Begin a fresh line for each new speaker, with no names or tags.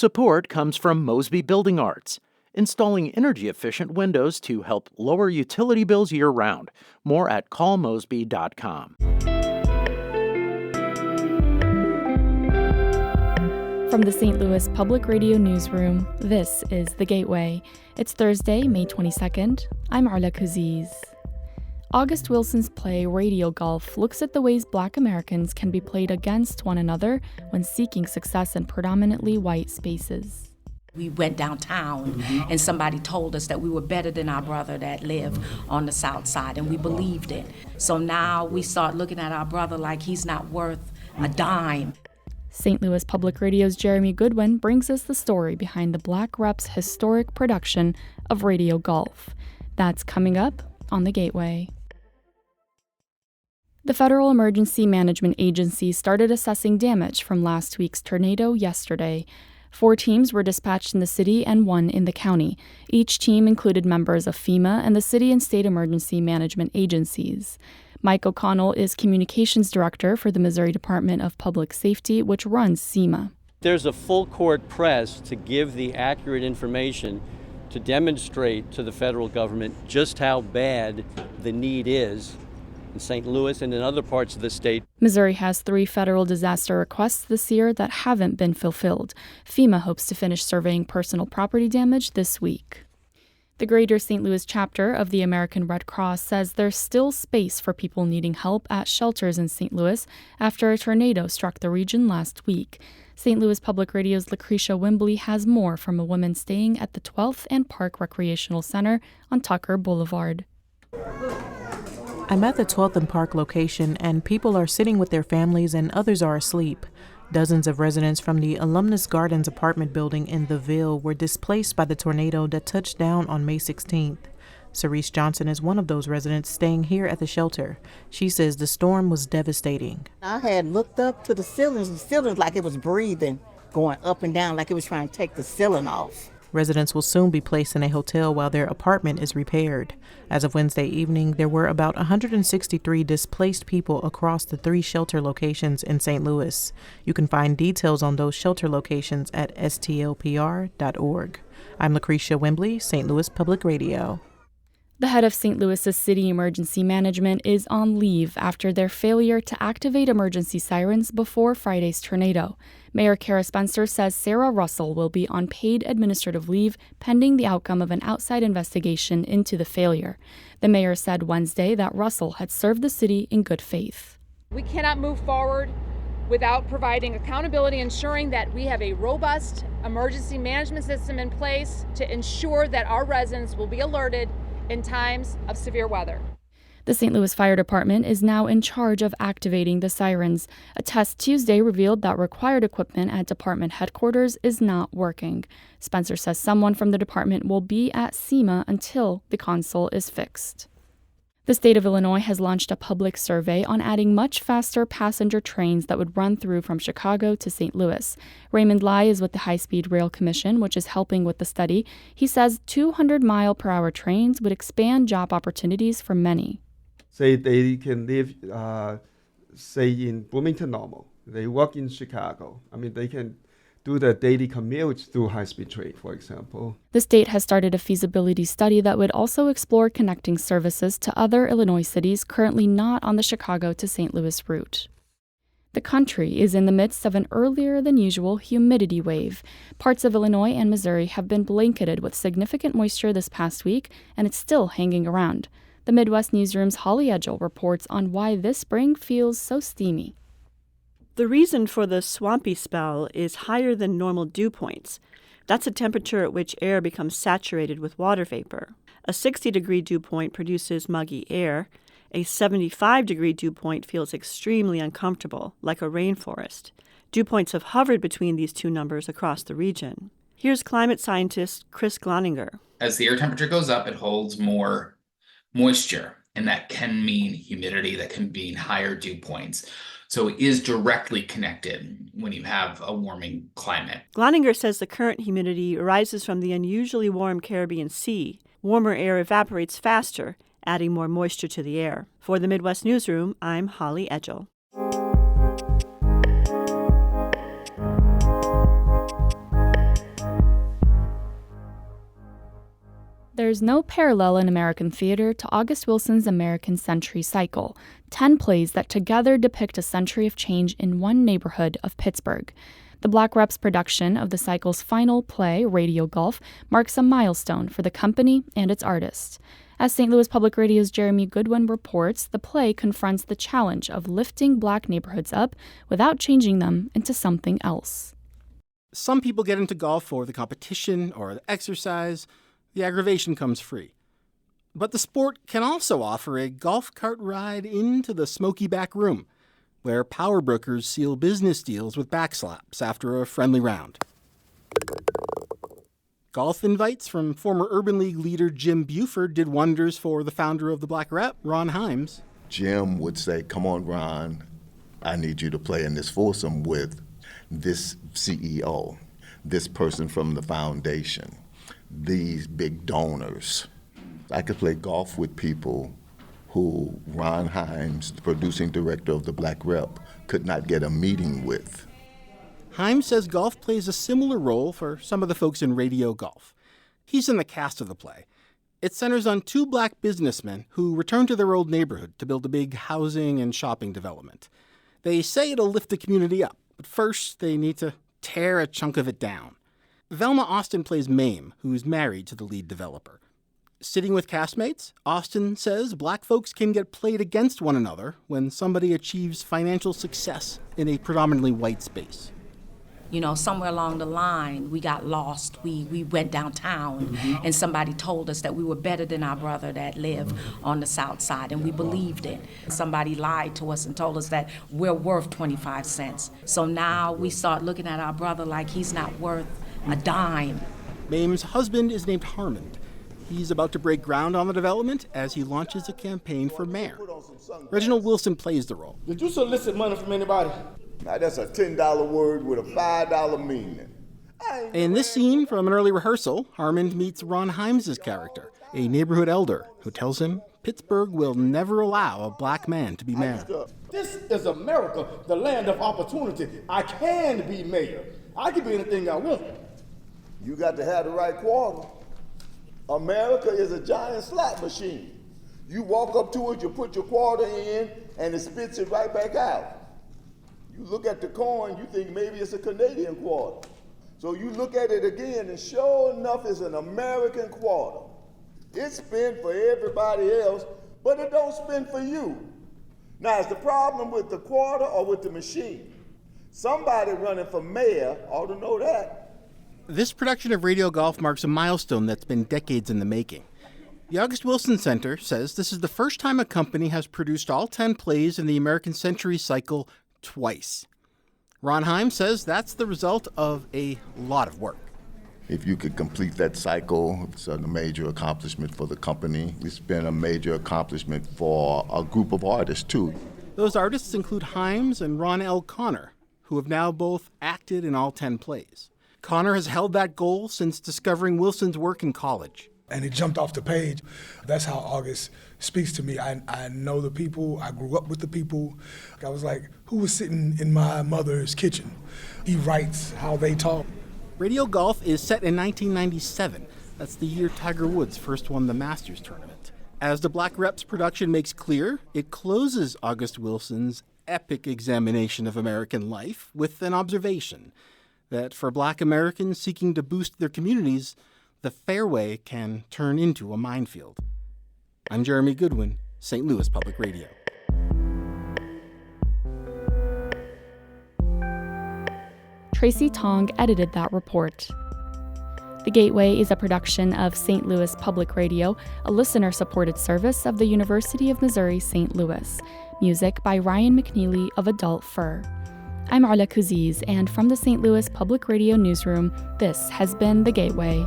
Support comes from Mosby Building Arts, installing energy-efficient windows to help lower utility bills year-round. More at callmosby.com.
From the St. Louis Public Radio Newsroom, this is The Gateway. It's Thursday, May 22nd. I'm Arla Kuziz. August Wilson's play Radio Golf looks at the ways Black Americans can be played against one another when seeking success in predominantly white spaces.
We went downtown and somebody told us that we were better than our brother that lived on the south side, and we believed it. So now we start looking at our brother like he's not worth a dime.
St. Louis Public Radio's Jeremy Goodwin brings us the story behind the Black Rep's historic production of Radio Golf. That's coming up on The Gateway. The Federal Emergency Management Agency started assessing damage from last week's tornado yesterday. 4 teams were dispatched in the city and 1 in the county. Each team included members of FEMA and the city and state emergency management agencies. Mike O'Connell is Communications Director for the Missouri Department of Public Safety, which runs SEMA.
There's a full court press to give the accurate information to demonstrate to the federal government just how bad the need is in St. Louis and in other parts of the state.
Missouri has 3 federal disaster requests this year that haven't been fulfilled. FEMA hopes to finish surveying personal property damage this week. The Greater St. Louis chapter of the American Red Cross says there's still space for people needing help at shelters in St. Louis after a tornado struck the region last week. St. Louis Public Radio's Lucretia Wembley has more from a woman staying at the 12th and Park Recreational Center on Tucker Boulevard.
I'm at the 12th and Park location, and people are sitting with their families and others are asleep. Dozens of residents from the Alumnus Gardens apartment building in the Ville were displaced by the tornado that touched down on May 16th. Cerise Johnson is one of those residents staying here at the shelter. She says the storm was devastating.
I had looked up to the ceilings like it was breathing, going up and down like it was trying to take the ceiling off.
Residents will soon be placed in a hotel while their apartment is repaired. As of Wednesday evening, there were about 163 displaced people across the 3 shelter locations in St. Louis. You can find details on those shelter locations at stlpr.org. I'm Lucretia Wembley, St. Louis Public Radio.
The head of St. Louis's city emergency management is on leave after their failure to activate emergency sirens before Friday's tornado. Mayor Kara Spencer says Sarah Russell will be on paid administrative leave pending the outcome of an outside investigation into the failure. The mayor said Wednesday that Russell had served the city in good faith.
We cannot move forward without providing accountability, ensuring that we have a robust emergency management system in place to ensure that our residents will be alerted in times of severe weather.
The St. Louis Fire Department is now in charge of activating the sirens. A test Tuesday revealed that required equipment at department headquarters is not working. Spencer says someone from the department will be at SEMA until the console is fixed. The state of Illinois has launched a public survey on adding much faster passenger trains that would run through from Chicago to St. Louis. Raymond Lai is with the High-Speed Rail Commission, which is helping with the study. He says 200-mile-per-hour trains would expand job opportunities for many.
Say they can live, say in Bloomington normal. They work in Chicago. They can do the daily commute through high-speed train, for example.
The state has started a feasibility study that would also explore connecting services to other Illinois cities currently not on the Chicago to St. Louis route. The country is in the midst of an earlier-than-usual humidity wave. Parts of Illinois and Missouri have been blanketed with significant moisture this past week, and it's still hanging around. The Midwest Newsroom's Holly Edgell reports on why this spring feels so steamy.
The reason for the swampy spell is higher than normal dew points. That's a temperature at which air becomes saturated with water vapor. A 60-degree dew point produces muggy air. A 75-degree dew point feels extremely uncomfortable, like a rainforest. Dew points have hovered between these two numbers across the region. Here's climate scientist Chris Gloninger.
As the air temperature goes up, it holds more moisture, and that can mean humidity, that can mean higher dew points. So it is directly connected when you have a warming climate.
Gloninger says the current humidity arises from the unusually warm Caribbean Sea. Warmer air evaporates faster, adding more moisture to the air. For the Midwest Newsroom, I'm Holly Edgell.
There's no parallel in American theater to August Wilson's American Century Cycle, 10 plays that together depict a century of change in one neighborhood of Pittsburgh. The Black Reps production of the cycle's final play, Radio Golf, marks a milestone for the company and its artists. As St. Louis Public Radio's Jeremy Goodwin reports, the play confronts the challenge of lifting Black neighborhoods up without changing them into something else.
Some people get into golf for the competition or the exercise. The aggravation comes free. But the sport can also offer a golf cart ride into the smoky back room, where power brokers seal business deals with backslaps after a friendly round. Golf invites from former Urban League leader Jim Buford did wonders for the founder of the Black Rep, Ron Himes.
Jim would say, "Come on, Ron, I need you to play in this foursome with this CEO, this person from the foundation, these big donors." I could play golf with people who Ron Himes, the producing director of the Black Rep, could not get a meeting with.
Himes says golf plays a similar role for some of the folks in Radio Golf. He's in the cast of the play. It centers on two Black businessmen who return to their old neighborhood to build a big housing and shopping development. They say it'll lift the community up, but first they need to tear a chunk of it down. Velma Austin plays Mame, who's married to the lead developer. Sitting with castmates, Austin says Black folks can get played against one another when somebody achieves financial success in a predominantly white space.
You know, somewhere along the line, we got lost. We went downtown, and somebody told us that we were better than our brother that lived on the south side, and we believed it. Somebody lied to us and told us that we're worth 25 cents. So now we start looking at our brother like he's not worth a dime.
Mame's husband is named Harmond. He's about to break ground on the development as he launches a campaign for mayor. Reginald Wilson plays the role.
Did you solicit money from anybody?
Now that's a $10 word with a $5 meaning.
In this scene from an early rehearsal, Harmond meets Ron Himes' character, a neighborhood elder who tells him Pittsburgh will never allow a Black man to be mayor.
This is America, the land of opportunity. I can be mayor. I can be anything I want.
You got to have the right quarter. America is a giant slot machine. You walk up to it, you put your quarter in, and it spits it right back out. You look at the coin, you think maybe it's a Canadian quarter. So you look at it again, and sure enough, it's an American quarter. It's spent for everybody else, but it don't spend for you. Now, is the problem with the quarter or with the machine? Somebody running for mayor ought to know that.
This production of Radio Golf marks a milestone that's been decades in the making. The August Wilson Center says this is the first time a company has produced all 10 plays in the American Century Cycle twice. Ron Himes says that's the result of a lot of work.
If you could complete that cycle, it's a major accomplishment for the company. It's been a major accomplishment for a group of artists, too.
Those artists include Himes and Ron L. Connor, who have now both acted in all 10 plays. Connor has held that goal since discovering Wilson's work in college.
And it jumped off the page. That's how August speaks to me. I know the people. I grew up with the people. I was like, who was sitting in my mother's kitchen? He writes how they talk.
Radio Golf is set in 1997. That's the year Tiger Woods first won the Masters tournament. As the Black Reps production makes clear, it closes August Wilson's epic examination of American life with an observation that for Black Americans seeking to boost their communities, the fairway can turn into a minefield. I'm Jeremy Goodwin, St. Louis Public Radio.
Tracy Tong edited that report. The Gateway is a production of St. Louis Public Radio, a listener-supported service of the University of Missouri-St. Louis. Music by Ryan McNeely of Adult Fur. I'm Arla Kuziz, and from the St. Louis Public Radio newsroom, this has been The Gateway.